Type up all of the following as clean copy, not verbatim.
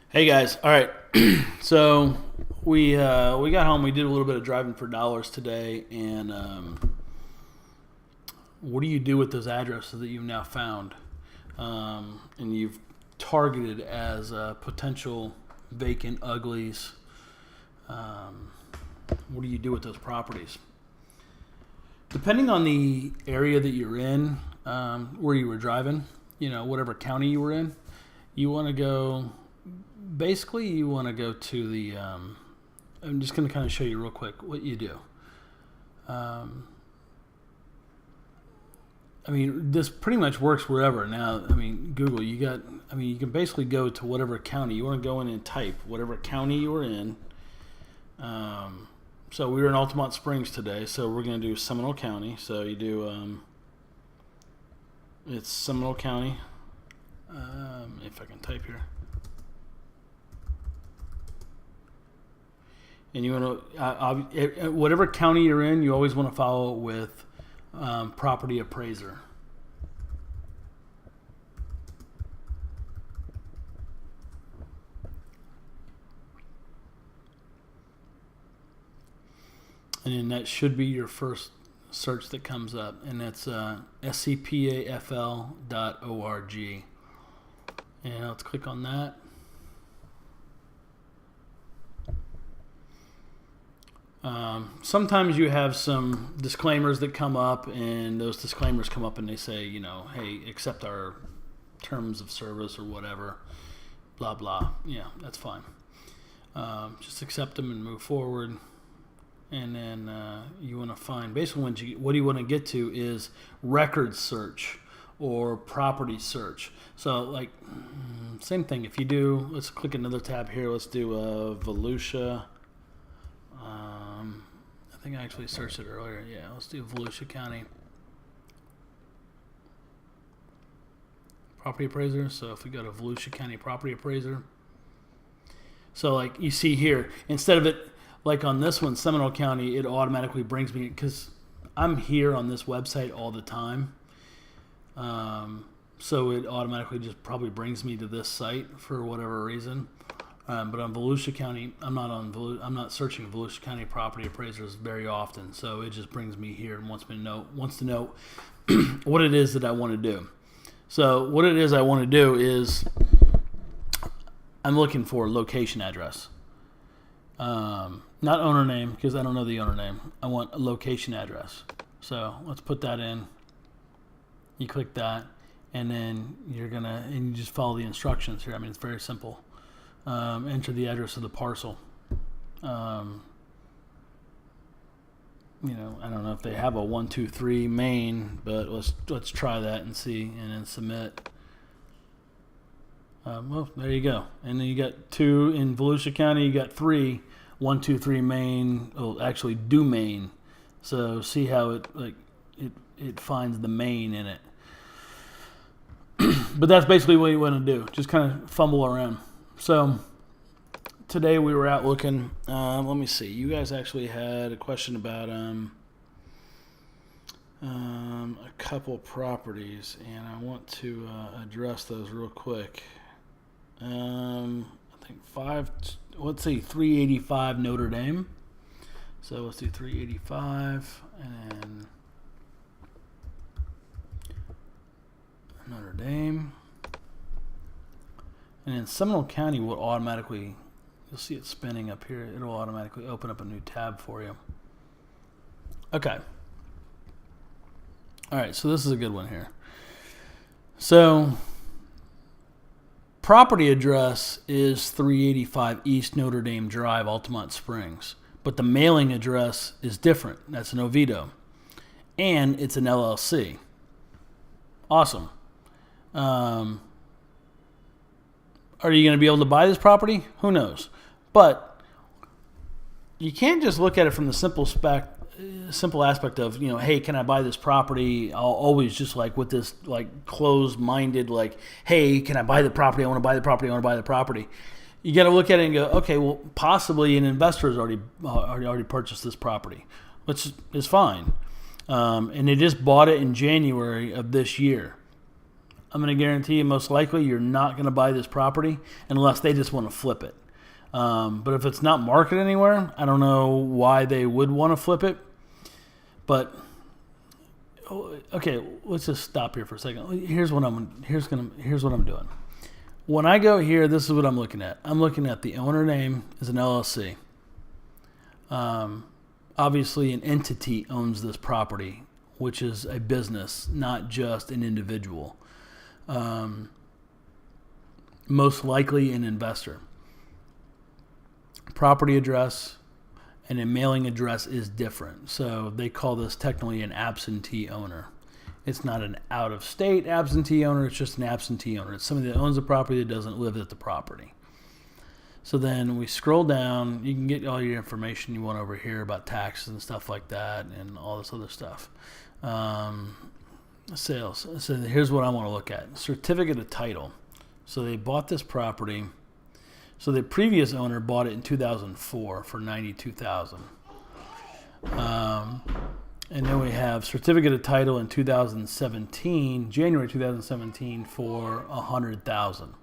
Hey guys, all right. So we got home. We did a little bit of driving for dollars today, and what do you do with those addresses that you've now found, and you've targeted as potential vacant uglies? What do you do with those properties? Depending on the area that you're in, where you were driving, whatever county you were in, you want to go. Basically, you want to go to the. I'm just going to kind of show you real quick what you do. This pretty much works wherever. Now, Google. You can basically go to whatever county you want to go in and type whatever county you were in. So we were in Altamont Springs today, so we're going to do Seminole County. So you do. It's Seminole County. If I can type here. And you want to, whatever county you're in, you always want to follow it with property appraiser. And then that should be your first search that comes up, and that's scpafl.org. And let's click on that. Sometimes you have some disclaimers that come up, and those disclaimers come up and they say, hey, accept our terms of service or whatever, blah, blah. Yeah, that's fine. Just accept them and move forward. And then you want to find, basically what you want to get to is record search or property search. So same thing. If you do, let's click another tab here. Let's do Volusia. I think I actually searched it earlier. Yeah, let's do Volusia County property appraiser. So if we go to Volusia County property appraiser, so you see here, instead of it on this one, Seminole County, it automatically brings me, because I'm here on this website all the time. So it automatically just probably brings me to this site for whatever reason. But on Volusia County, I'm not searching Volusia County property appraisers very often, so it just brings me here and wants to know what it is that I want to do. So what it is I want to do is I'm looking for location address, not owner name, because I don't know the owner name. I want a location address. So let's put that in. You click that, and then you just follow the instructions here. It's very simple. Enter the address of the parcel. I don't know if they have a 123 main, but let's try that and see, and then submit. Well, there you go. And then you got 2 in Volusia County. You got 3, 123 main. Oh, actually, do main. So see how it finds the main in it. But that's basically what you want to do. Just kind of fumble around. So today we were out looking. Let me see. You guys actually had a question about a couple properties, and I want to address those real quick. I think 385 Notre Dame. So let's do 385 and Notre Dame. And then Seminole County will automatically, you'll see it spinning up here. It'll automatically open up a new tab for you. Okay. All right, so this is a good one here. So property address is 385 East Notre Dame Drive, Altamont Springs. But the mailing address is different. That's an Oviedo. And it's an LLC. Awesome. Are you going to be able to buy this property? Who knows? But you can't just look at it from the simple aspect of, hey, can I buy this property? I'll always just with this closed-minded, hey, can I buy the property? I want to buy the property. I want to buy the property. You got to look at it and go, okay, well, possibly an investor has already purchased this property, which is fine. And they just bought it in January of this year. I'm going to guarantee you most likely you're not going to buy this property unless they just want to flip it. But if it's not marketed anywhere, I don't know why they would want to flip it. But okay, let's just stop here for a second. Here's what I'm doing. When I go here, this is what I'm looking at. I'm looking at the owner name is an LLC. Obviously, an entity owns this property, which is a business, not just an individual. Most likely an investor. Property address and a mailing address is different. So they call this technically an absentee owner. It's not an out-of-state absentee owner. It's just an absentee owner. It's somebody that owns the property that doesn't live at the property. So then we scroll down. You can get all your information you want over here about taxes and stuff like that and all this other stuff. Sales. So here's what I want to look at. Certificate of title. So they bought this property. So the previous owner bought it in 2004 for $92,000. And then we have certificate of title in 2017, January 2017, for $100,000.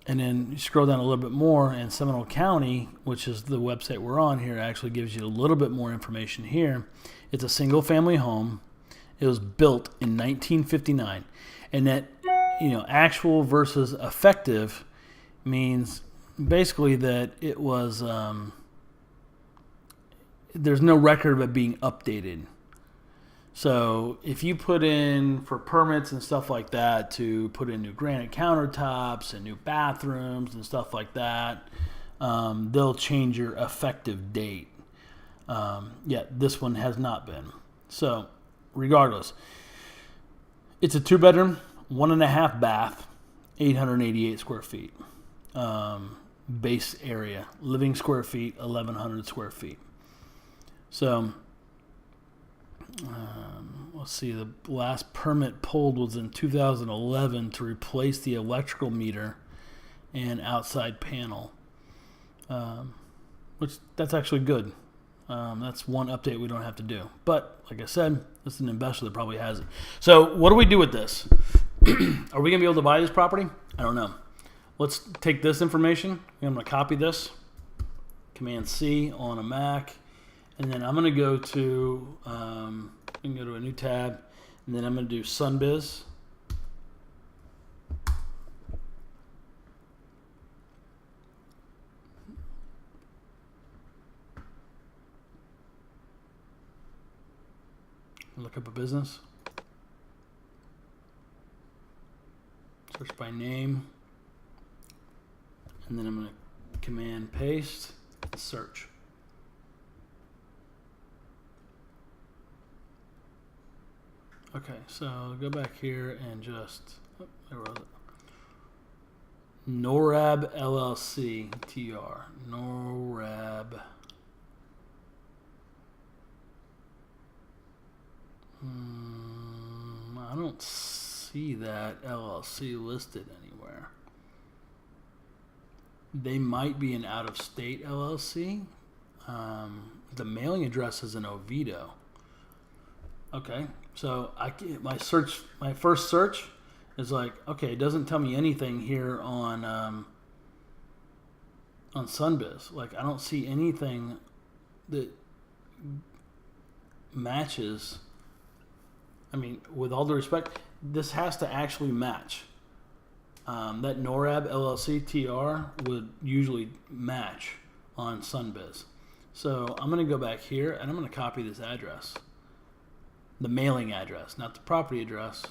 And then you scroll down a little bit more, and Seminole County, which is the website we're on here, actually gives you a little bit more information here. It's a single-family home. It was built in 1959, and that, actual versus effective means basically that it was. There's no record of it being updated. So if you put in for permits and stuff like that to put in new granite countertops and new bathrooms and stuff like that, they'll change your effective date. This one has not been. So regardless, it's a 2-bedroom, 1.5 bath, 888 square feet. Base area, living square feet, 1,100 square feet. So, let's see, the last permit pulled was in 2011 to replace the electrical meter and outside panel, which that's actually good. That's one update we don't have to do. But, like I said, this is an investor that probably has it. So, what do we do with this? Are we going to be able to buy this property? I don't know. Let's take this information. I'm going to copy this. Command-C on a Mac. And then I'm going to go to, a new tab, and then I'm going to do Sunbiz. Look up a business. Search by name. And then I'm going to command paste, search. Okay, so go back here and just, there was it. NORAB LLC, TR, NORAB. I don't see that LLC listed anywhere. They might be an out-of-state LLC. The mailing address is in Oviedo. Okay, so my first search is like, okay, it doesn't tell me anything here on Sunbiz. Like, I don't see anything that matches. I mean, with all due respect, this has to actually match. That NORAB LLC TR would usually match on Sunbiz. So I'm going to go back here and I'm going to copy this address. The mailing address, not the property address.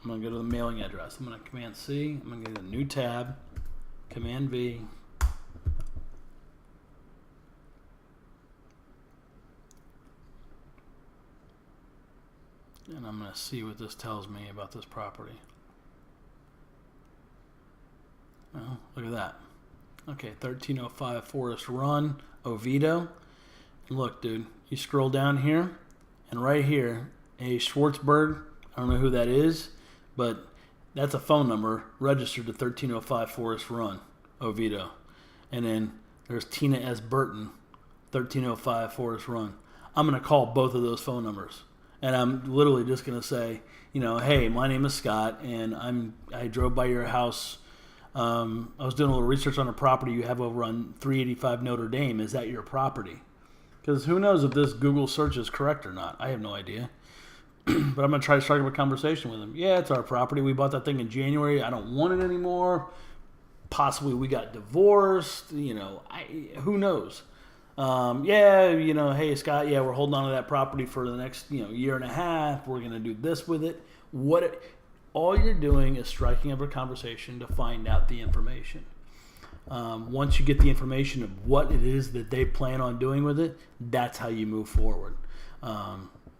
I'm going to go to the mailing address. I'm going to Command-C. I'm going to get a new tab. Command-V. And I'm going to see what this tells me about this property. Oh, look at that. Okay, 1305 Forest Run, Oviedo. And look, dude, you scroll down here, and right here, a Schwartzberg. I don't know who that is, but that's a phone number registered to 1305 Forest Run, Oviedo. And then there's Tina S. Burton, 1305 Forest Run. I'm going to call both of those phone numbers and I'm literally just going to say, hey, my name is Scott, and I drove by your house. I was doing a little research on a property you have over on 385 Notre Dame. Is that your property? Because who knows if this Google search is correct or not. I have no idea. But I'm going to try to strike up a conversation with him. Yeah, it's our property. We bought that thing in January. I don't want it anymore. Possibly we got divorced. Who knows? Hey, Scott, we're holding on to that property for the next, year and a half. We're going to do this with it. All you're doing is striking up a conversation to find out the information. Once you get the information of what it is that they plan on doing with it, that's how you move forward.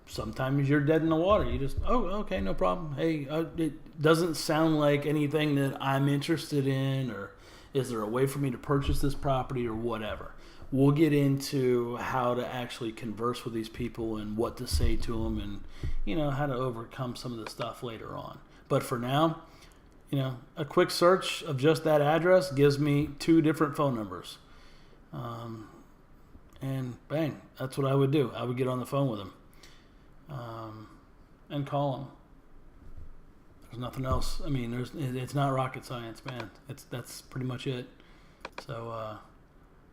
Sometimes you're dead in the water. You just, okay, no problem. Hey, it doesn't sound like anything that I'm interested in, or is there a way for me to purchase this property or whatever. We'll get into how to actually converse with these people and what to say to them and, how to overcome some of the stuff later on. But for now, a quick search of just that address gives me 2 different phone numbers. And bang, that's what I would do. I would get on the phone with them and call them. There's nothing else. I mean, it's not rocket science, man. That's pretty much it. So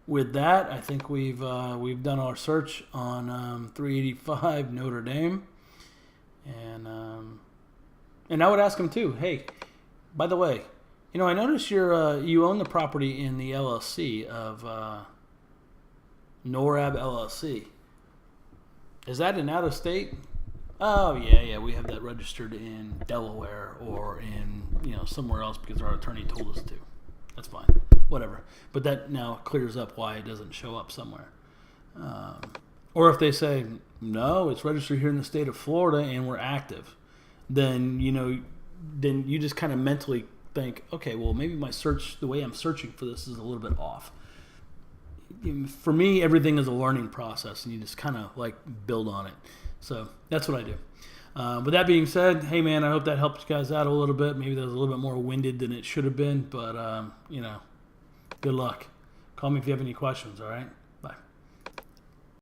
with that, I think we've done our search on 385 Notre Dame, and I would ask them too. Hey, by the way, I noticed you own the property in the LLC of NORAB LLC. Is that an out of state? Oh yeah, we have that registered in Delaware or in somewhere else because our attorney told us to. That's fine, whatever. But that now clears up why it doesn't show up somewhere. Or if they say no, it's registered here in the state of Florida and we're active, then you just kind of mentally think, okay, well maybe the way I'm searching for this is a little bit off. For me, everything is a learning process, and you just kind of build on it. So that's what I do. With that being said, hey man, I hope that helped you guys out a little bit. Maybe that was a little bit more winded than it should have been, but good luck. Call me if you have any questions, all right?